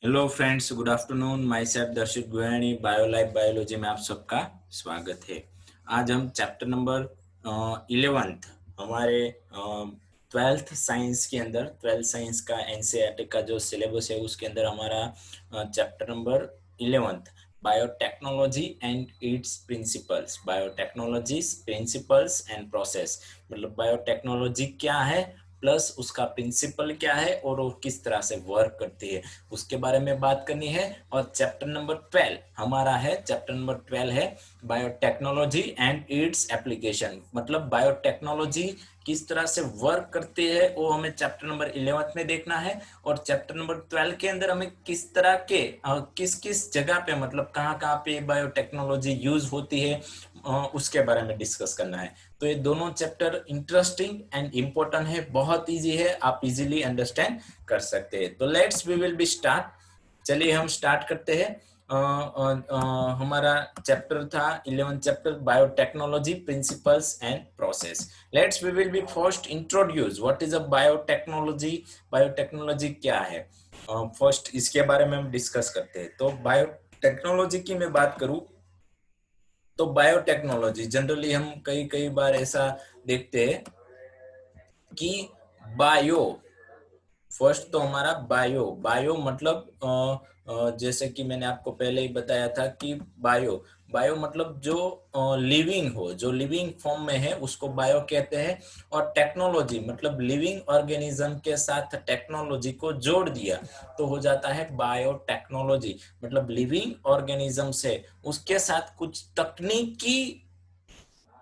Hello friends, good afternoon. My self दर्शित गुयानी, बायोलाइफ biology में आप सबका स्वागत है। आज हम चैप्टर नंबर 11th हमारे 12th साइंस के अंदर 12th साइंस का एनसीईआरटी का जो सिलेबस है उसके अंदर हमारा chapter number 11th biotechnology and it's principles. Biotechnologies principles and process, मतलब बायोटेक्नोलॉजी क्या है प्लस उसका प्रिंसिपल क्या है और वो किस तरह से वर्क करती है, उसके बारे में बात करनी है। और चैप्टर नंबर 12 हमारा है, चैप्टर नंबर 12 है बायोटेक्नोलॉजी एंड इट्स एप्लीकेशन, मतलब बायोटेक्नोलॉजी किस तरह से वर्क करती है वो हमें चैप्टर नंबर 11 में देखना है। और चैप्टर नंबर 12 के अंदर हमें किस तरह के किस किस जगह पे, मतलब कहाँ कहाँ पे बायोटेक्नोलॉजी यूज होती है उसके बारे में डिस्कस करना है। तो ये दोनों चैप्टर इंटरेस्टिंग एंड इम्पोर्टेंट है, बहुत इजी है, आप इजीली अंडरस्टैंड कर सकते हैं। तो let's we will be start. चलिए हम स्टार्ट करते हैं। हमारा चैप्टर था 11 chapter biotechnology principles and process. Let's we will be first introduce what is a biotechnology. Biotechnology क्या है, फर्स्ट इसके बारे में हम डिस्कस करते हैं। तो बायोटेक्नोलॉजी की मैं बात करूं तो बायोटेक्नोलॉजी जनरली हम कई कई बार ऐसा देखते हैं कि बायो, फर्स्ट तो हमारा बायो, बायो मतलब जैसे कि मैंने आपको पहले ही बताया था कि बायो, बायो मतलब जो लिविंग हो, जो लिविंग फॉर्म में है उसको बायो कहते हैं। और टेक्नोलॉजी मतलब लिविंग ऑर्गेनिज्म के साथ टेक्नोलॉजी को जोड़ दिया तो हो जाता है बायोटेक्नोलॉजी। मतलब लिविंग ऑर्गेनिज्म से उसके साथ कुछ तकनीकी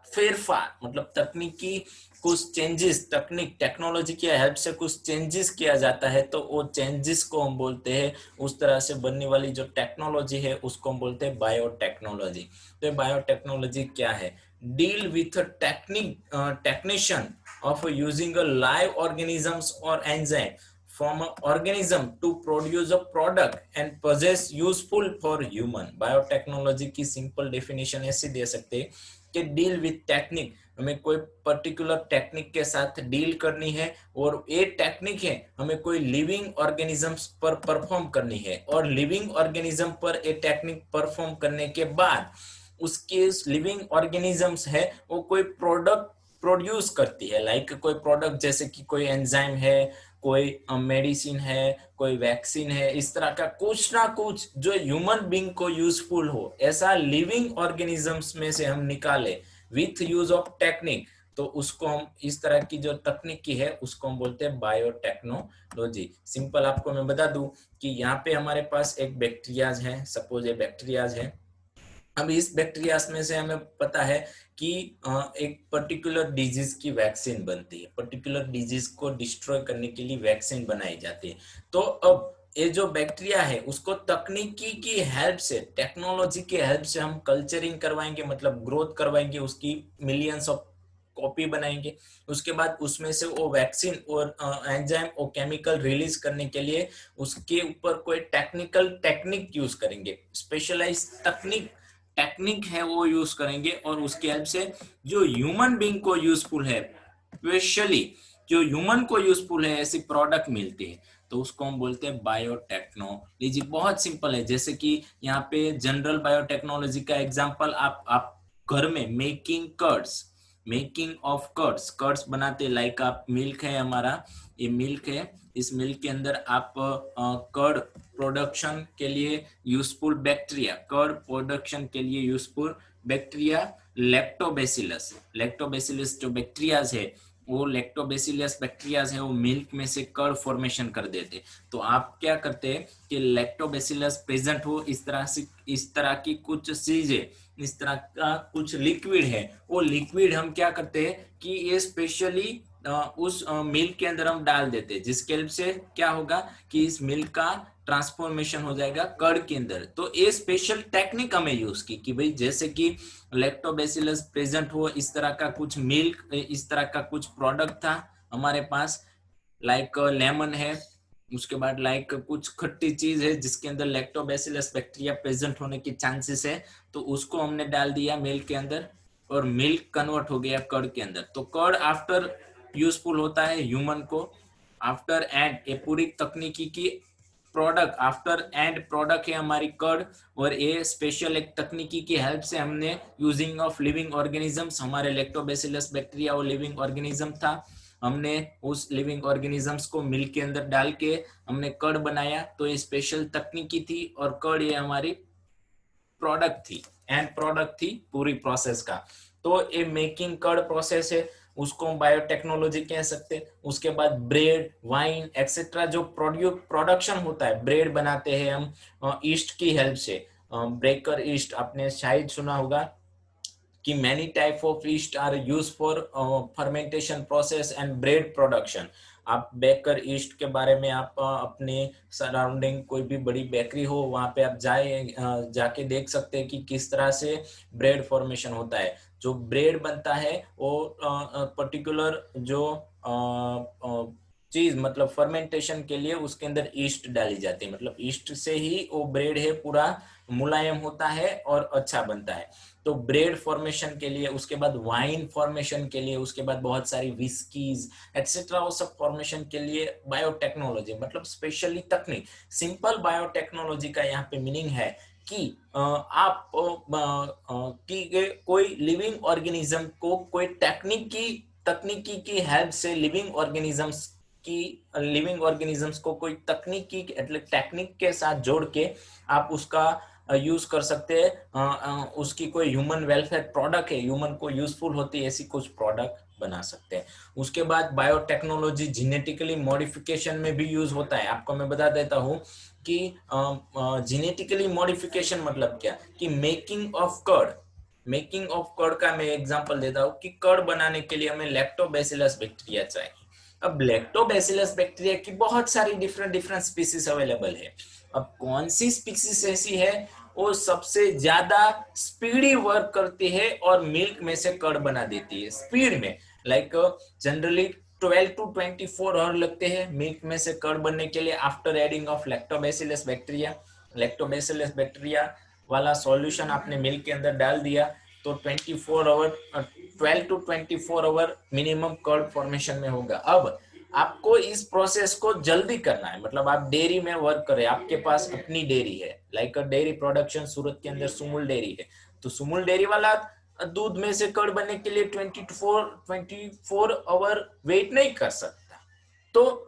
फेरफार, मतलब तकनीकी कुछ चेंजेस, तकनीक टेक्नोलॉजी की हेल्प से कुछ चेंजेस किया जाता है तो वो चेंजेस को हम बोलते हैं, उस तरह से बनने वाली जो टेक्नोलॉजी है उसको हम बोलते हैं बायोटेक्नोलॉजी। तो बायोटेक्नोलॉजी क्या है? Deal with technique technician of using a live organisms or enzyme from an organism to produce a product and possess useful for human। Biotechnology की सिंपल डेफिनेशन ऐसे दे सकते हैं कि डील विथ टेक्निक, हमें कोई पर्टिकुलर टेक्निक के साथ deal करनी है और ये टेक्निक है हमें कोई लिविंग ऑर्गेनिजम्स पर परफॉर्म करनी है, और लिविंग ऑर्गेनिज्म पर ये टेक्निक परफॉर्म करने के बाद उसके लिविंग ऑर्गेनिजम्स है वो कोई प्रोडक्ट प्रोड्यूस करती है। लाइक कोई प्रोडक्ट जैसे कि कोई एंजाइम है, कोई मेडिसिन है, कोई वैक्सीन है, इस तरह का कुछ ना कुछ जो ह्यूमन बींग को यूजफुल हो ऐसा लिविंग ऑर्गेनिजम्स में से हम निकाले विथ यूज ऑफ टेक्निक, तो उसको हम, इस तरह की जो तकनीकी है उसको हम बोलते हैं बायोटेक्नोलॉजी। सिंपल आपको मैं बता दूं कि यहाँ पे हमारे पास एक बैक्टीरियाज है, सपोज ये बैक्टीरियाज है। अब इस बैक्टीरिया में से हमें पता है कि एक पर्टिकुलर डिजीज की वैक्सीन बनती है, पर्टिकुलर डिजीज को डिस्ट्रॉय करने के लिए वैक्सीन बनाई जाती है। तो अब ये जो बैक्टीरिया है उसको तकनीकी की हेल्प से, टेक्नोलॉजी की हेल्प से हम कल्चरिंग करवाएंगे, मतलब ग्रोथ करवाएंगे, उसकी मिलियंस ऑफ कॉपी बनाएंगे। उसके बाद उसमें से वो वैक्सीन और एंजाइम और केमिकल रिलीज करने के लिए उसके ऊपर कोई टेक्निकल टेक्निक यूज करेंगे, स्पेशलाइज तकनीक टेक्निक है वो यूज करेंगे, और उसकी हेल्प से जो ह्यूमन बींग को यूजफुल है, स्पेशली जो ह्यूमन को यूजफुल है ऐसी प्रोडक्ट मिलती है, तो उसको हम बोलते हैं बायोटेक्नोलॉजी। बहुत सिंपल है, जैसे कि यहाँ पे जनरल बायोटेक्नोलॉजी का एग्जांपल आप घर में making curds, making of curds, curds बनाते, लाइक आप मिल्क है हमारा, ये मिल्क है, इस मिल्क के अंदर आप कर्ड प्रोडक्शन के लिए यूजफुल बैक्टीरिया, कर्ड प्रोडक्शन के लिए यूजफुल बैक्टीरिया लैक्टोबैसिलस, लैक्टोबैसिलस जो बैक्टीरियाज है वो लैक्टोबैसिलस बैक्टीरियाज है वो मिल्क में से कर्ड फॉर्मेशन कर देते। तो आप क्या करते हैं कि लैक्टोबैसिलस प्रेजेंट हो इस तरह से, इस तरह की कुछ चीजें, इस तरह का कुछ लिक्विड है, वो लिक्विड हम क्या करते हैं कि ये स्पेशली उस मिल्क के अंदर हम डाल देते हैं, जिसके हेल्प से क्या होगा कि इस मिल्क का ट्रांसफॉर्मेशन हो जाएगा कर्ड के अंदर। तो ये स्पेशल टेक्निक हमें यूज की कि भाई जैसे कि लैक्टोबैसिलस प्रेजेंट हो, इस तरह का कुछ मिल्क, इस तरह का कुछ प्रोडक्ट था हमारे पास, लाइक लेमन है, उसके बाद लाइक कुछ खट्टी चीज है जिसके अंदर लैक्टोबैसिलस बैक्टीरिया प्रेजेंट होने की चांसेस है, तो उसको हमने डाल दिया मिल्क के अंदर और मिल्क कन्वर्ट हो गया कर्ड के अंदर। तो कर्ड आफ्टर यूजफुल होता है ह्यूमन को, आफ्टर एंड ये पूरी तकनीकी की प्रोडक्ट, आफ्टर एंड प्रोडक्ट है हमारी कर्ड। और ये स्पेशल एक तकनीकी की हेल्प से हमने यूजिंग ऑफ लिविंग ऑर्गेनिजम्स, हमारे लैक्टोबैसिलस बैक्टीरिया वो लिविंग ऑर्गेनिज्म था, हमने उस लिविंग ऑर्गेनिजम्स को मिल्क के अंदर डाल के हमने कर्ड बनाया। तो ये स्पेशल तकनीकी थी और कर्ड ये हमारी प्रोडक्ट थी, एंड प्रोडक्ट थी पूरी प्रोसेस का। तो ये मेकिंग कर्ड प्रोसेस है, उसको हम बायोटेक्नोलॉजी कह सकते हैं। उसके बाद ब्रेड, वाइन एक्सेट्रा जो प्रोडक्शन होता है, ब्रेड बनाते हैं हम ईस्ट की हेल्प से, ब्रेकर ईस्ट, आपने शायद सुना होगा कि many type of yeast are used for fermentation process and bread production। आप बेकर ईस्ट के बारे में आप अपने सराउंडिंग कोई भी बड़ी बेकरी हो वहां पे आप जाके देख सकते हैं कि किस तरह से ब्रेड फॉर्मेशन होता है। जो ब्रेड बनता है वो पर्टिकुलर जो चीज मतलब फर्मेंटेशन के लिए उसके अंदर ईस्ट डाली जाती है, मतलब ईस्ट से ही वो ब्रेड है पूरा मुलायम होता है और अच्छा बनता है। तो ब्रेड फॉर्मेशन के लिए, उसके बाद वाइन फॉर्मेशन के लिए, उसके बाद बहुत सारी विस्कीज एक्सेट्रा वो सब फॉर्मेशन के लिए बायोटेक्नोलॉजी मतलब स्पेशली तकनीक। सिंपल बायोटेक्नोलॉजी का यहाँ पे मीनिंग है कि आप कि कोई लिविंग ऑर्गेनिज्म को कोई तकनीकी की हेल्प से लिविंग ऑर्गेनिजम्स को कोई तकनीकी टेक्निक के साथ जोड़ के आप उसका यूज कर सकते हैं। उसकी कोई ह्यूमन वेलफेयर प्रोडक्ट है, ह्यूमन को यूजफुल होती है ऐसी कुछ प्रोडक्ट बना सकते हैं। उसके बाद बायोटेक्नोलॉजी जेनेटिकली मॉडिफिकेशन में भी यूज होता है। आपको मैं बता देता हूँ कि जेनेटिकली मॉडिफिकेशन मतलब क्या, कि मेकिंग ऑफ कर्ड का मैं एग्जांपल देता हूँ कि कर्ड बनाने के लिए हमें लैक्टोबैसिलस बैक्टीरिया चाहिए। अब लैक्टोबैसिलस बैक्टीरिया की बहुत सारी डिफरेंट डिफरेंट स्पीसीज अवेलेबल है। अब कौन सी स्पीसीज ऐसी है वो सबसे ज्यादा स्पीडी वर्क करती है और मिल्क में से कर्ड बना देती है स्पीड में, लाइक जनरली 12 to 24 आवर लगते हैं मिल्क में से कर्ड बनने के लिए after adding of lactobacillus bacteria वाला सॉल्यूशन आपने मिल्क के अंदर डाल दिया तो 12 to 24 hour minimum curd formation में होगा। अब आपको इस प्रोसेस को जल्दी करना है, मतलब आप डेयरी में वर्क करें, आपके पास अपनी डेयरी है, लाइक डेयरी प्रोडक्शन सूरत के अंदर सुमुल डेयरी है, तो सुमुल डेयरी वाला दूध में से कर्ड बनने के लिए 24 आवर वेट नहीं कर सकता। तो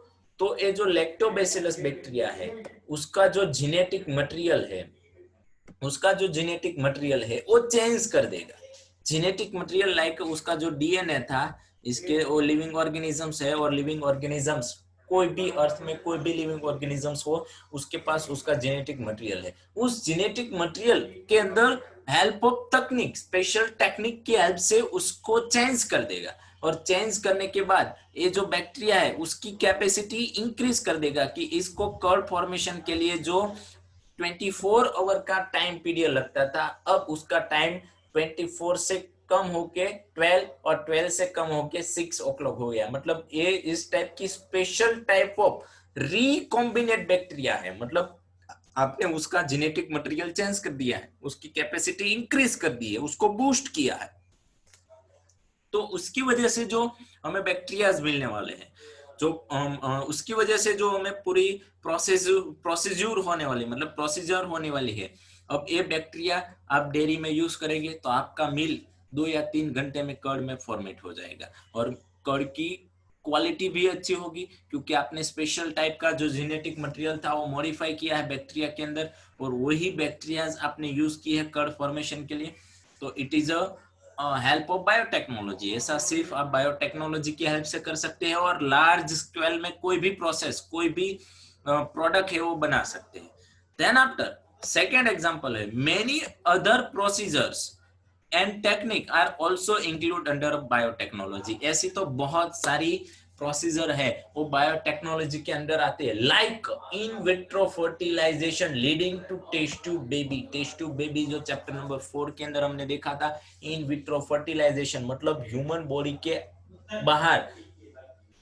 ये जो लैक्टोबैसिलस बैक्टीरिया है उसका जो जेनेटिक मटेरियल है वो चेंज कर देगा। जेनेटिक मटेरियल लाइक उसका जो डीएनए था, इसके वो लिविंग ऑर्गेनिजम्स है और लिविंग ऑर्गेनिजम्स कोई भी अर्थ में कोई भी लिविंग ऑर्गेनिजम्स हो उसके पास उसका जेनेटिक मटेरियल है। उस जेनेटिक मटेरियल के अंदर हेल्प ऑफ तकनीक, स्पेशल टेक्निक की हेल्प से उसको चेंज कर देगा और चेंज करने के बाद ये जो बैक्टीरिया है उसकी कैपेसिटी इंक्रीज कर देगा कि इसको कर्ड फॉर्मेशन के लिए जो 24 आवर का टाइम पीरियड लगता था अब उसका टाइम 24 से कम होके 12 और 12 से कम होके 6 o'clock हो गया। मतलब ये इस टाइप की special type of recombinant bacteria है, मतलब आपने उसका जेनेटिक मटेरियल चेंज कर दिया है, उसकी कैपेसिटी इंक्रीज कर दी है, उसको बूस्ट किया है। तो उसकी वजह से जो हमें बैक्टीरिया मिलने वाले हैं, जो उसकी वजह से जो हमें पूरी प्रोसीजर होने वाली है। अब ये बैक्टीरिया आप डेयरी में यूज करेंगे तो आपका मिल 2 या 3 घंटे में कर्ड में फॉर्मेट हो जाएगा और कर्ड की क्वालिटी भी अच्छी होगी क्योंकि आपने स्पेशल टाइप का जो जेनेटिक मटेरियल था वो मॉडिफाई किया है बैक्टीरिया के अंदर और वही बैक्टीरिया आपने यूज की है कर्ड फॉर्मेशन के लिए। तो it is help of biotechnology. ऐसा सिर्फ आप बायोटेक्नोलॉजी की हेल्प से कर सकते हैं और लार्ज स्केल में कोई भी प्रोसेस कोई भी प्रोडक्ट है वो बना सकते हैं। देन आफ्टर सेकेंड एग्जांपल है many other procedures and technique are also include under biotechnology. ऐसी तो बहुत सारी प्रोसीजर है वो बायोटेक्नोलॉजी के अंदर आते हैं, like in vitro fertilization leading to test tube baby जो चैप्टर नंबर 4 के अंदर हमने देखा था। इन विट्रो फर्टिलाइजेशन मतलब ह्यूमन बॉडी के बाहर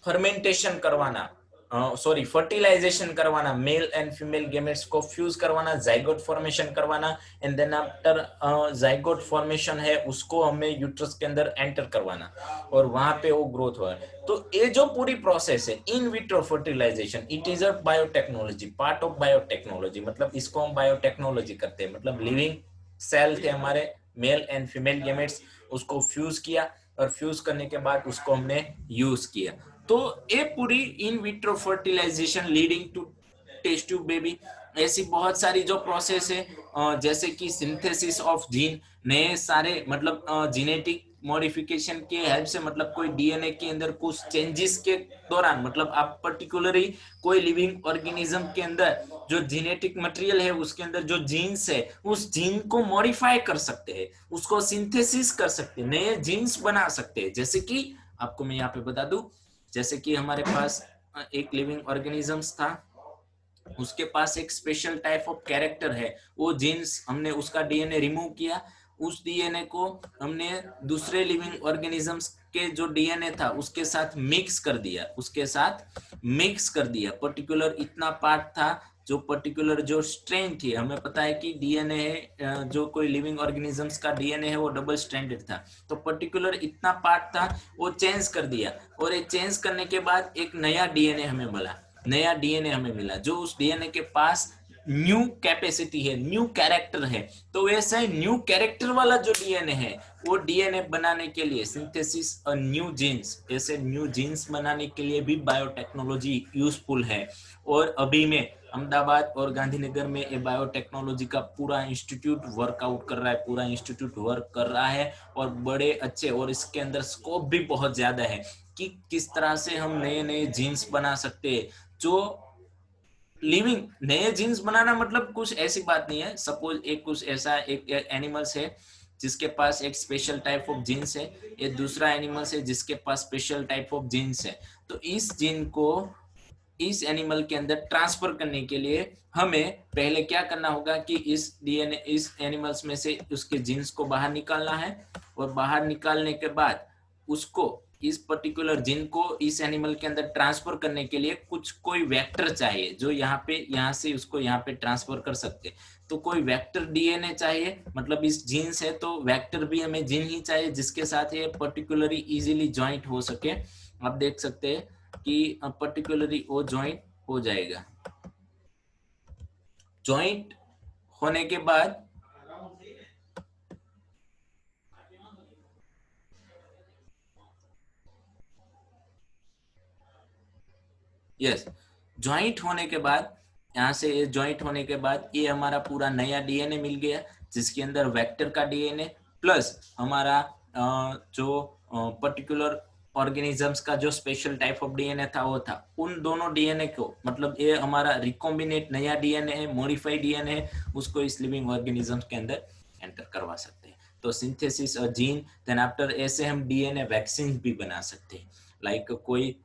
फर्मेंटेशन करवाना, सॉरी फर्टिलाइजेशन करवाना, मेल एंड फीमेल गेमेट्स को फ्यूज करवाना, जाइगोट फॉर्मेशन करवाना, and then after zygote formation है उसको हमें यूट्रस के अंदर एंटर करवाना और वहां पे वो ग्रोथ हुआ। तो ये जो पूरी प्रोसेस है in vitro fertilization, it is a biotechnology, part of biotechnology. मतलब इसको हम बायोटेक्नोलॉजी करते हैं, मतलब लिविंग सेल थे हमारे मेल एंड फीमेल गेमेट्स, उसको फ्यूज किया और फ्यूज करने के बाद उसको हमने यूज किया। तो ये पूरी in vitro fertilization leading to test tube baby. ऐसी बहुत सारी जो प्रोसेस है, जैसे कि सिंथेसिस ऑफ जीन, नए सारे मतलब जीनेटिक मॉडिफिकेशन के हेल्प से, मतलब कोई डीएनए के अंदर कुछ चेंजेस के दौरान, मतलब आप पर्टिकुलरली कोई लिविंग ऑर्गेनिज्म के अंदर जो जीनेटिक मटेरियल है उसके अंदर जो जीन्स है उस जीन को मॉडिफाई कर सकते हैं, उसको सिंथेसिस कर सकते हैं, नए जीन्स बना सकते हैं। जैसे कि आपको मैं यहाँ पे बता दूं, जैसे कि हमारे पास एक लिविंग ऑर्गेनिजम्स था, उसके पास एक स्पेशल टाइप ऑफ कैरेक्टर है, वो जीन्स हमने उसका डीएनए रिमूव किया, उस डीएनए को हमने दूसरे लिविंग ऑर्गेनिजम्स के जो डीएनए था उसके साथ मिक्स कर दिया, उसके साथ मिक्स कर दिया। पर्टिकुलर इतना पार्ट था, जो पर्टिकुलर जो स्ट्रेन थी, हमें पता है कि डीएनए है, जो कोई लिविंग ऑर्गेनिजम्स का डीएनए है वो डबल स्ट्रैंडेड था, तो पर्टिकुलर इतना पार्ट था वो चेंज कर दिया, और ये चेंज करने के बाद एक नया डीएनए हमें मिला, नया डीएनए हमें मिला, जो उस डीएनए के पास न्यू कैपेसिटी है, न्यू कैरेक्टर है। तो वैसे न्यू कैरेक्टर वाला जो डीएनए है वो डीएनए बनाने के लिए सिंथेसिस और न्यू जीन्स, ऐसे न्यू जीन्स बनाने के लिए भी बायोटेक्नोलॉजी यूजफुल है। और अभी में अहमदाबाद और गांधीनगर में ये बायोटेक्नोलॉजी का पूरा इंस्टीट्यूट वर्कआउट कर रहा है, पूरा इंस्टीट्यूट वर्क कर रहा है, और बड़े अच्छे, और इसके अंदर स्कोप भी बहुत ज्यादा है कि किस तरह से हम नए नए जीन्स बना सकते हैं। जो लिविंग नए जीन्स बनाना मतलब कुछ ऐसी बात नहीं है, सपोज एक कुछ ऐसा एक एनिमल्स है जिसके पास एक स्पेशल टाइप ऑफ जीन्स है, ये दूसरा एनिमल्स है जिसके पास स्पेशल टाइप ऑफ जीन्स है, तो इस जीन को इस एनिमल के अंदर ट्रांसफर करने के लिए हमें पहले क्या करना होगा कि इस डीएनए इस एनिमल्स में से उसके जीन्स को बाहर निकालना है, और बाहर निकालने के बाद उसको इस पर्टिकुलर जीन को इस एनिमल के अंदर ट्रांसफर करने के लिए कुछ कोई वेक्टर चाहिए, जो यहाँ से उसको यहाँ पे ट्रांसफर कर सकते। तो कोई वेक्टर डीएनए चाहिए, मतलब इस जीन्स है तो वेक्टर भी हमें जीन ही चाहिए जिसके साथ ये पर्टिकुलरली इजीली ज्वाइंट हो सके। आप देख सकते हैं कि पर्टिकुलरली वो ज्वाइंट हो जाएगा। ज्वाइंट होने के बाद यस, ज्वाइंट होने के बाद यहाँ से ये ज्वाइंट होने के बाद ये हमारा पूरा नया डीएनए मिल गया, जिसके अंदर वेक्टर का डीएनए प्लस हमारा जो पर्टिकुलर ऑर्गेनिजम्स का जो स्पेशल टाइप ऑफ डीएनए था वो था। उन दोनों डीएनए को, मतलब ये हमारा रिकॉम्बिनेट नया डीएनए है, मॉडिफाइड डीएनए है, उसको इस लिविंग ऑर्गेनिजम्स के अंदर एंटर करवा सकते हैं। तो सिंथेसिस और जीन, देन आफ्टर ऐसे हम डीएनए वैक्सीन भी बना सकते हैं। लाइक कोई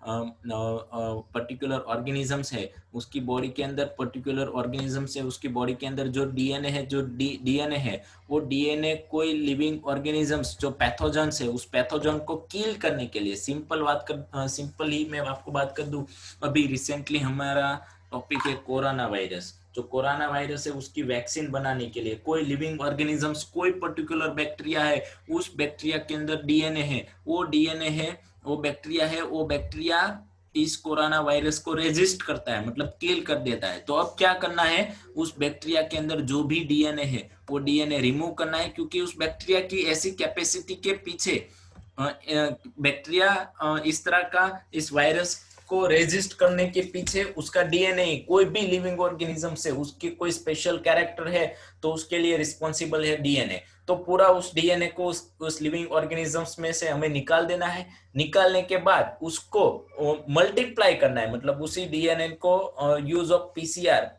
पर्टिकुलर ऑर्गेनिजम्स है, उसकी बॉडी के अंदर पर्टिकुलर ऑर्गेनिजम्स है, उसकी बॉडी के अंदर जो डीएनए है, जो डीएनए है वो डीएनए कोई लिविंग ऑर्गेनिजम्स जो पैथोजन्स है उस पैथोजन को किल करने के लिए, सिंपल ही मैं आपको बात कर दूं, अभी रिसेंटली हमारा टॉपिक है कोरोना वायरस। जो कोरोना वायरस है उसकी वैक्सीन बनाने के लिए कोई लिविंग ऑर्गेनिजम्स, कोई पर्टिकुलर बैक्टीरिया है, उस बैक्टीरिया के अंदर डीएनए है, वो डीएनए है, वो बैक्टीरिया है, वो बैक्टीरिया इस कोरोना वायरस को रेजिस्ट करता है, मतलब किल कर देता है। तो अब क्या करना है, उस बैक्टीरिया के अंदर जो भी डीएनए है वो डीएनए रिमूव करना है, क्योंकि उस बैक्टीरिया की ऐसी कैपेसिटी के पीछे बैक्टीरिया इस तरह का इस वायरस को रेजिस्ट करने के पीछे उसका डीएनए, कोई भी लिविंग ऑर्गेनिज्म से उसकी कोई स्पेशल कैरेक्टर है तो उसके लिए रिस्पॉन्सिबल है डीएनए। तो पूरा उस डीएनए को उस लिविंग ऑर्गेनिजम्स में से हमें निकाल देना है। निकालने के बाद उसको मल्टीप्लाई करना है, मतलब उसी डीएनए को use of PCR,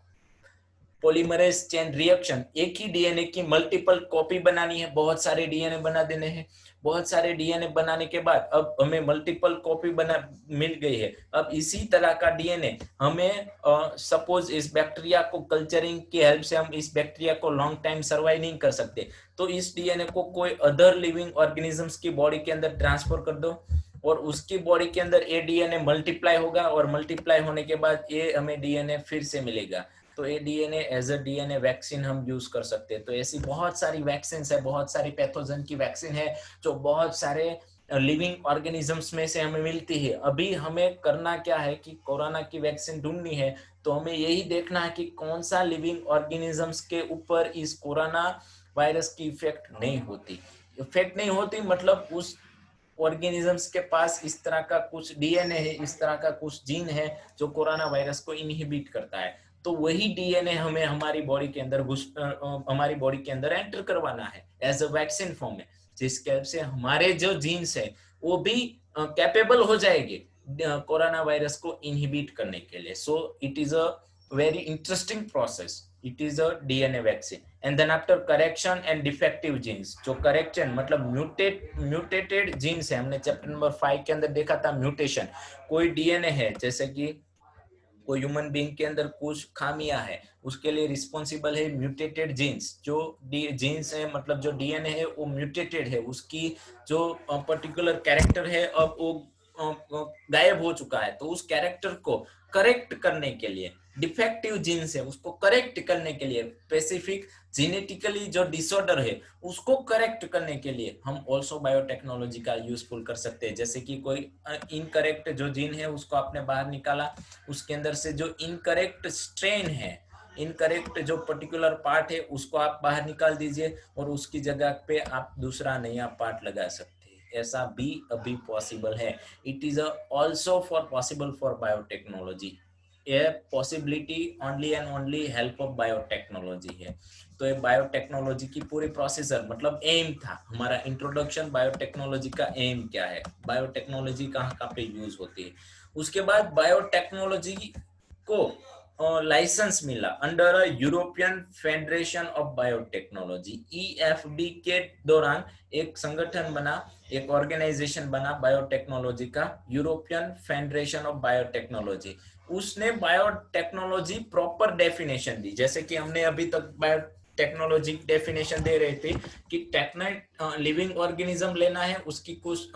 polymerase chain reaction, एक ही डीएनए की मल्टीपल कॉपी बनानी है, बहुत सारे डीएनए बना देने हैं। बहुत सारे डीएनए बनाने के बाद अब हमें मल्टीपल कॉपी बना मिल गई है। अब इसी तरह का डीएनए हमें सपोज इस बैक्टीरिया को कल्चरिंग की हेल्प से हम इस बैक्टीरिया को लॉन्ग टाइम सर्वाइव नहीं कर सकते, तो इस डीएनए को कोई अदर लिविंग ऑर्गेनिजम्स की बॉडी के अंदर ट्रांसफर कर दो, और उसकी बॉडी के अंदर ये डीएनए मल्टीप्लाई होगा और मल्टीप्लाई होने के बाद ये हमें डीएनए फिर से मिलेगा। तो ये DNA as a DNA vaccine हम यूज कर सकते हैं। तो ऐसी बहुत सारी वैक्सीन है, बहुत सारी पैथोजन की वैक्सीन है जो बहुत सारे लिविंग ऑर्गेनिजम्स में से हमें मिलती है। अभी हमें करना क्या है कि कोरोना की वैक्सीन ढूंढनी है, तो हमें यही देखना है कि कौन सा लिविंग ऑर्गेनिजम्स के ऊपर इस कोरोना वायरस की इफेक्ट नहीं होती। इफेक्ट नहीं होती मतलब उस ऑर्गेनिजम्स के पास इस तरह का कुछ डीएनए है, इस तरह का कुछ जीन है जो कोरोना वायरस को इनहिबिट करता है। तो वही डीएनए हमें हमारी बॉडी के अंदर हमारी बॉडी के अंदर एंटर करवाना है एज अ वैक्सीन फॉर्म में, जिसके हेल्प से हमारे जो जीन्स है वो भी कैपेबल हो जाएंगे कोरोना वायरस को इनहिबिट करने के लिए। So it is a very interesting process, it is a DNA vaccine. And then after correction and defective genes, जो करेक्शन मतलब म्यूटेटेड जीन्स है, हमने चैप्टर नंबर 5 के अंदर देखा था म्यूटेशन। कोई डीएनए है जैसे कि कोई ह्यूमन बीइंग के अंदर कुछ खामियां है, उसके लिए रिस्पॉन्सिबल है म्यूटेटेड जीन्स। जो जीन्स है मतलब जो डीएनए है वो म्यूटेटेड है, उसकी जो पर्टिकुलर कैरेक्टर है अब वो गायब हो चुका है। तो उस कैरेक्टर को करेक्ट करने के लिए, डिफेक्टिव जीन्स है उसको करेक्ट करने के लिए, स्पेसिफिक जेनेटिकली जो डिसऑर्डर है उसको करेक्ट करने के लिए हम ऑल्सो बायोटेक्नोलॉजी का यूजफुल कर सकते हैं। जैसे कि कोई इनकरेक्ट जो जीन है उसको आपने बाहर निकाला, उसके अंदर से जो इनकरेक्ट स्ट्रेन है, इनकरेक्ट जो पर्टिकुलर पार्ट है उसको आप बाहर निकाल दीजिए और उसकी जगह पे आप दूसरा नया पार्ट लगा सकते हैं। ऐसा भी अभी पॉसिबल है। It is also for possible for biotechnology. ये possibility only and only help of biotechnology है। तो ये बायोटेक्नोलॉजी की पूरी प्रोसेसर मतलब एम था हमारा इंट्रोडक्शन। बायोटेक्नोलॉजी का एम क्या है, बायोटेक्नोलॉजी कहाँ पे यूज होती है। उसके बाद बायोटेक्नोलॉजी को लाइसेंस मिला under European federation of Biotechnology, EFB के दौरान एक संगठन बना, एक ऑर्गेनाइजेशन बना बायोटेक्नोलॉजी का, यूरोपियन फेडरेशन ऑफ बायोटेक्नोलॉजी। उसने बायोटेक्नोलॉजी प्रॉपर डेफिनेशन दी। जैसे कि हमने अभी तक बायोटेक्नोलॉजी डेफिनेशन दे रहे थे कि लिविंग ऑर्गेनिज्म लेना है, उसकी कुछ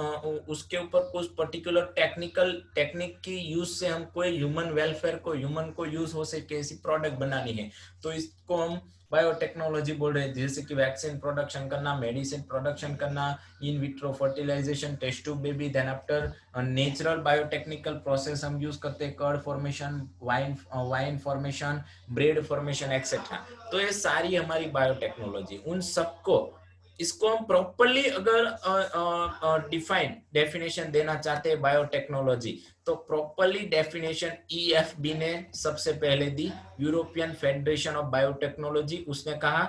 उसके ऊपर कुछ पर्टिकुलर टेक्निक की यूज से हम कोई ह्यूमन वेलफेयर को, ह्यूमन को यूज हो सके ऐसी प्रोडक्ट बनानी है, तो इसको हम बायोटेक्नोलॉजी बोल रहे हैं। जैसे कि वैक्सीन प्रोडक्शन करना, मेडिसिन प्रोडक्शन करना, in vitro fertilization, test tube baby, then after natural biotechnical process हम यूज करते हैं, curd formation, wine formation, bread formation etcetera. तो ये सारी हमारी बायोटेक्नोलॉजी, उन सबको इसको हम प्रॉपरली अगर डिफाइन डेफिनेशन देना चाहते हैं बायोटेक्नोलॉजी, तो प्रॉपरली डेफिनेशन ईएफबी ने सबसे पहले दी, यूरोपियन फेडरेशन ऑफ बायोटेक्नोलॉजी। उसने कहा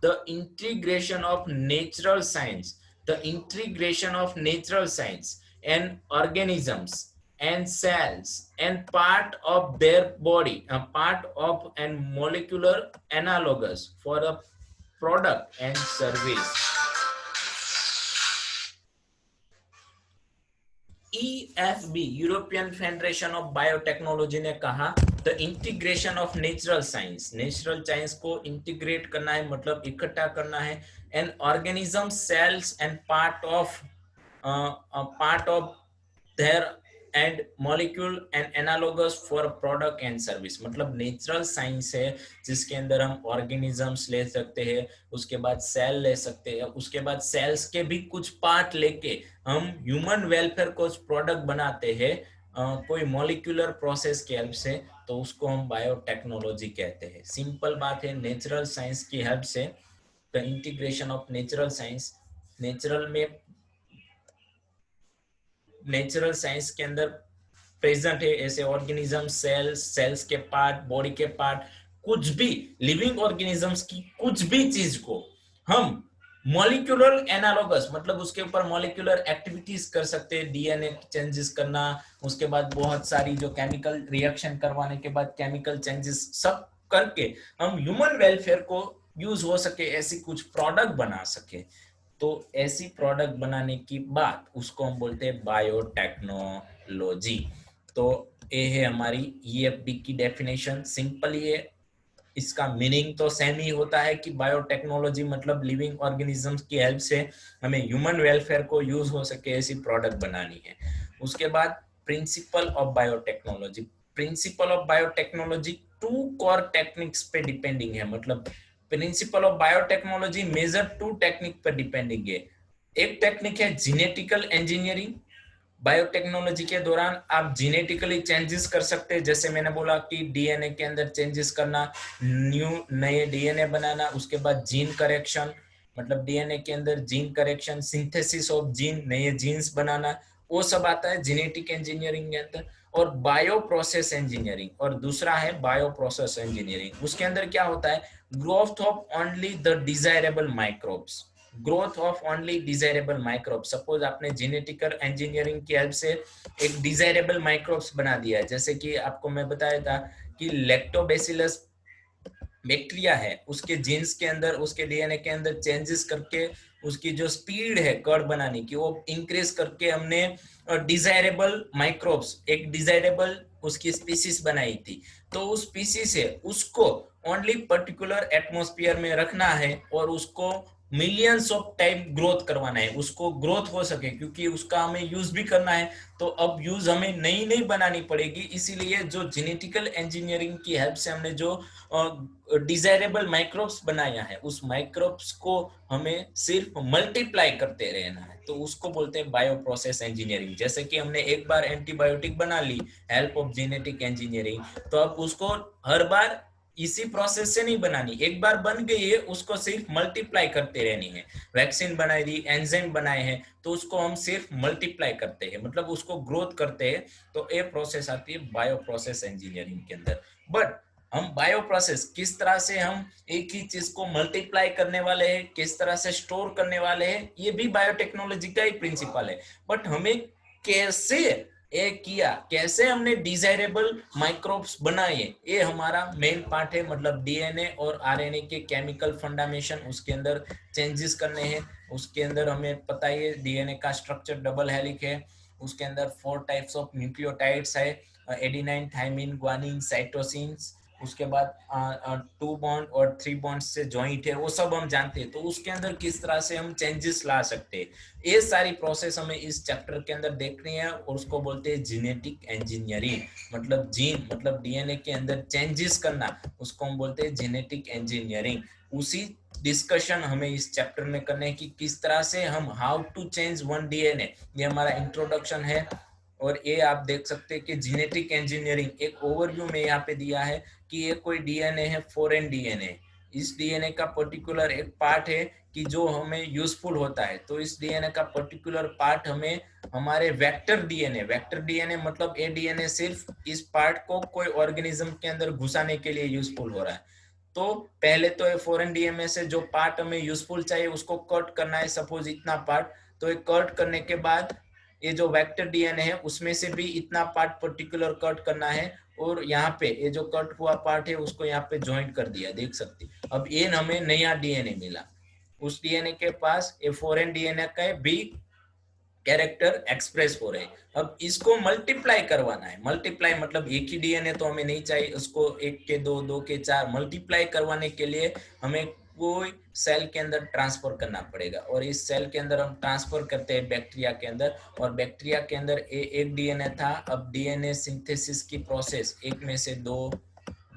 the integration of natural science, the integration of natural science and organisms and cells and part of their body, a part of and molecular analogous for a product and service. EFB European federation of biotechnology ने कहा the integration of natural science, natural science को integrate करना है मतलब इकट्ठा करना है, and organism, cells and part of their and molecule and analogous for product and service. मतलब नेचुरल साइंस है जिसके अंदर हम ऑर्गेनिजम्स ले सकते हैं, उसके बाद सेल ले सकते हैं, उसके बाद सेल्स के भी कुछ पार्ट लेके हम ह्यूमन वेलफेयर को प्रोडक्ट बनाते हैं कोई मॉलिक्यूलर प्रोसेस के हेल्प से, तो उसको हम बायोटेक्नोलॉजी कहते हैं। सिंपल बात है, नेचुरल साइंस की हेल्प से the integration of natural science, natural science के अंदर प्रेजेंट है ऐसे ऑर्गेनिज्म, सेल्स के पार्ट, बॉडी के पार्ट, कुछ भी लिविंग ऑर्गेनिजम्स की कुछ भी चीज को हम मॉलिक्यूलर एनालोगस मतलब उसके ऊपर मॉलिक्यूलर एक्टिविटीज कर सकते हैं, डीएनए चेंजेस करना, उसके बाद बहुत सारी जो केमिकल रिएक्शन करवाने के बाद केमिकल चेंजेस सब करके हम ह्यूमन वेलफेयर को यूज हो सके ऐसी कुछ प्रोडक्ट बना सके। तो ऐसी प्रोडक्ट बनाने की बात उसको हम बोलते हैं बायोटेक्नोलॉजी। तो ये है हमारी ईएफबी की डेफिनेशन। सिंपल ये इसका मीनिंग तो सेम ही होता है कि बायोटेक्नोलॉजी मतलब लिविंग ऑर्गेनिजम्स की हेल्प से हमें ह्यूमन वेलफेयर को यूज हो सके ऐसी प्रोडक्ट बनानी है। उसके बाद principle of biotechnology. Principle of biotechnology 2 core techniques पे डिपेंडिंग है, मतलब principle of biotechnology major 2 technique पर डिपेंडिंग है। एक टेक्निक है जेनेटिकल इंजीनियरिंग। बायोटेक्नोलॉजी के दौरान आप जेनेटिकली चेंजेस कर सकते हैं, जैसे मैंने बोला कि डीएनए के अंदर चेंजेस करना, नए डीएनए बनाना, उसके बाद जीन करेक्शन, मतलब डीएनए के अंदर gene correction, synthesis of gene, नए जीन्स बनाना, वो सब आता है जेनेटिक इंजीनियरिंग के अंदर। और बायो प्रोसेस इंजीनियरिंग, और दूसरा है बायो प्रोसेस इंजीनियरिंग। उसके अंदर क्या होता है, growth of only the desirable microbes, growth of only desirable microbe. Suppose आपने जेनेटिकल इंजीनियरिंग की हेल्प से एक डिजायरेबल माइक्रोब्स बना दिया है, जैसे कि आपको मैं बताया था कि लैक्टोबैसिलस बैक्टीरिया है, उसके जीन्स के अंदर, उसके डीएनए के अंदर चेंजेस करके उसकी जो स्पीड है कर्ड बनाने की वो इंक्रीज करके हमने डिजायरेबल माइक्रोब्स, एक डिजायरेबल उसकी स्पीसीज बनाई थी। तो उस स्पीसीज है उसको ओनली पर्टिकुलर एटमॉस्फेयर में रखना है और उसको मिलियंस ऑफ टाइम ग्रोथ करवाना है, उसको ग्रोथ हो सके, क्योंकि उसका हमें यूज भी करना है। तो अब यूज हमें नई नई बनानी पड़ेगी, इसीलिए जो जेनेटिकल इंजीनियरिंग की हेल्प से हमने जो डिजायरेबल माइक्रोब्स बनाया है, उस माइक्रोब्स को हमें सिर्फ मल्टीप्लाई करते रहना है, तो उसको बोलते हैं बायो प्रोसेस इंजीनियरिंग। जैसे कि हमने एक बार एंटीबायोटिक बना ली हेल्प ऑफ जेनेटिक इंजीनियरिंग, तो अब उसको हर बार इसी प्रोसेस से नहीं बनानी, एक बार बन गई है उसको सिर्फ मल्टीप्लाई करते रहनी है। वैक्सीन बनाई दी, एंजाइम बनाए हैं, तो उसको हम सिर्फ मल्टीप्लाई करते हैं, मतलब उसको ग्रोथ करते हैं। तो ये प्रोसेस आती है बायो प्रोसेस इंजीनियरिंग के अंदर। बट हम बायो प्रोसेस किस तरह से हम एक ही चीज को मल्टीप्लाई करने वाले हैं, किस तरह से स्टोर करने वाले हैं, ये भी बायोटेक्नोलॉजी का ही प्रिंसिपल है। बट हमें कैसे ये किया, कैसे हमने डिजायरेबल माइक्रोब्स बनाए, ये हमारा मेन पार्ट है। मतलब डीएनए और आरएनए के केमिकल फंडामेशन, उसके अंदर चेंजेस करने हैं। उसके अंदर हमें पता ही है डीएनए का स्ट्रक्चर डबल हेलिक है, उसके अंदर 4 टाइप्स ऑफ न्यूक्लियोटाइड्स है, एडिनाइन, थाइमिन, ग्वानिन, साइटोसिन्स। उसके बाद 2 बॉन्ड और 3 बॉन्ड से ज्वाइंट है, वो सब हम जानते हैं। तो उसके अंदर किस तरह से हम चेंजेस ला सकते हैं, ये सारी प्रोसेस हमें इस चैप्टर के अंदर देखनी है, और उसको बोलते हैं जेनेटिक इंजीनियरिंग। मतलब जीन, मतलब डीएनए के अंदर चेंजेस करना, उसको हम बोलते हैं जेनेटिक इंजीनियरिंग। उसी डिस्कशन हमें इस चैप्टर में करने की, किस तरह से हम how to change one DNA, ये हमारा इंट्रोडक्शन है। और ये आप देख सकते हैं कि जेनेटिक इंजीनियरिंग एक ओवरव्यू में यहाँ पे दिया है कि ये कोई डीएनए है, फॉरेन डीएनए। इस डीएनए का पर्टिकुलर एक पार्ट है कि जो हमें यूजफुल होता है, तो इस डीएनए का पर्टिकुलर पार्ट हमें हमारे वेक्टर डीएनए मतलब ये डीएनए सिर्फ इस पार्ट को कोई ऑर्गेनिज्म के अंदर घुसाने के लिए यूजफुल हो रहा है। तो पहले तो ये फॉरेन डीएनए से जो पार्ट हमें यूजफुल चाहिए उसको कट करना है, सपोज इतना पार्ट। तो ये कट करने के बाद ये जो वेक्टर डीएनए है उसमें से भी इतना पार्ट पर्टिकुलर कट करना है, और यहाँ पे ये जो कट हुआ पार्ट है उसको यहाँ पे ज्वाइंट कर दिया, देख सकते। अब ये हमें नया डीएनए मिला, उस डीएनए के पास ये फॉरेन डीएनए का भी कैरेक्टर एक्सप्रेस हो रहे हैं। अब इसको मल्टीप्लाई करवाना है, मल्टीप्लाई मतलब एक ही डीएनए तो हमें नहीं चाहिए, उसको एक के दो, दो के चार, मल्टीप्लाई करवाने के लिए हमें कोई सेल के अंदर ट्रांसफर करना पड़ेगा, और इस सेल के अंदर हम ट्रांसफर करते हैं बैक्टीरिया के अंदर। और बैक्टीरिया के अंदर एक डीएनए था, अब डीएनए सिंथेसिस की प्रोसेस, एक में से दो,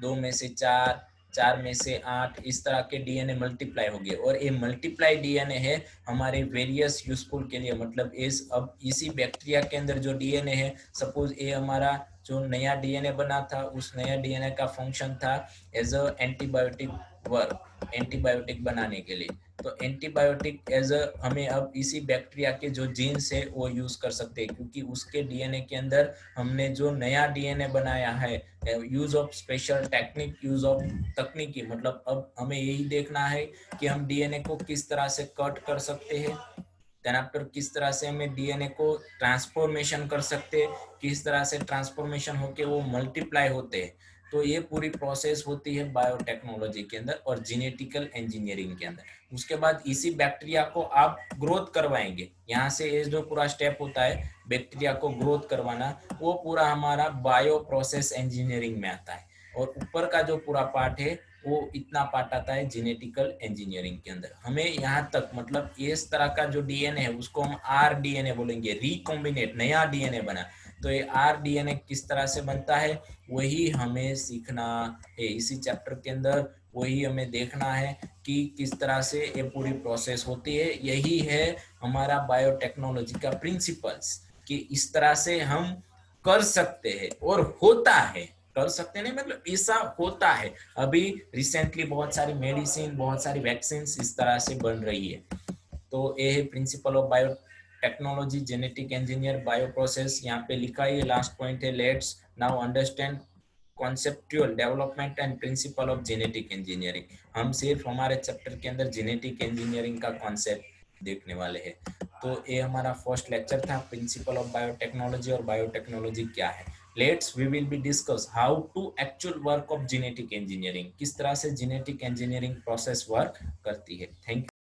दो में से चार, चार में से 8, इस तरह के डीएनए मल्टीप्लाई हो गए। और ये मल्टीप्लाई डीएनए है हमारे वेरियस यूजफुल के लिए। मतलब इस अब इसी बैक्टीरिया के अंदर जो डीएनए है, सपोज ये हमारा जो नया डीएनए बना था, उस नया डीएनए का फंक्शन था as a antibiotic work, antibiotic बनाने के लिए। तो एंटीबायोटिक एज अ हमें अब इसी बैक्टीरिया के जो जीन्स है वो यूज कर सकते हैं, क्योंकि उसके डीएनए के अंदर हमने जो नया डीएनए बनाया है, use of special technique, use of तकनीकी, मतलब अब हमें यही देखना है कि हम डीएनए को किस तरह से कट कर सकते हैं, देन आफ्टर किस तरह से हमें डीएनए को ट्रांसफॉर्मेशन कर सकते हैं, किस तरह से ट्रांसफॉर्मेशन होके वो मल्टीप्लाई होते हैं। तो ये पूरी प्रोसेस होती है बायोटेक्नोलॉजी के अंदर और जेनेटिकल इंजीनियरिंग के अंदर। उसके बाद इसी बैक्टीरिया को आप ग्रोथ करवाएंगे, यहाँ से ये जो पूरा स्टेप होता है बैक्टीरिया को ग्रोथ करवाना, वो पूरा हमारा बायो प्रोसेस इंजीनियरिंग में आता है। और ऊपर का जो पूरा पार्ट है वो इतना पार्ट आता है जेनेटिकल इंजीनियरिंग के अंदर। हमें यहाँ तक मतलब इस तरह का जो डीएनए है उसको हम आरडीएनए बोलेंगे, रिकॉम्बिनेट नया डीएनए बना। तो ये आरडीएनए किस तरह से बनता है वही हमें सीखना है इसी चैप्टर के अंदर, वही हमें देखना है कि किस तरह से ये पूरी प्रोसेस होती है। यही है हमारा बायोटेक्नोलॉजी का प्रिंसिपल्स, कि इस तरह से हम कर सकते हैं और होता है। कर सकते नहीं मतलब ऐसा होता है। अभी रिसेंटली बहुत सारी मेडिसिन, बहुत सारी वैक्सीन इस तरह से बन रही है। तो ये है principle of bio technology, genetic engineer, bio process. यहाँ पे लिखा है लास्ट पॉइंट है, let's now understand conceptual development and principle of genetic engineering. हम सिर्फ हमारे चैप्टर के अंदर जेनेटिक इंजीनियरिंग का कॉन्सेप्ट देखने वाले हैं। तो ये हमारा फर्स्ट लेक्चर था, प्रिंसिपल ऑफ बायोटेक्नोलॉजी और बायोटेक्नोलॉजी क्या है। Let's we will be discuss how to actual work of genetic engineering, किस तरह से जेनेटिक इंजीनियरिंग प्रोसेस वर्क करती है। Thank you.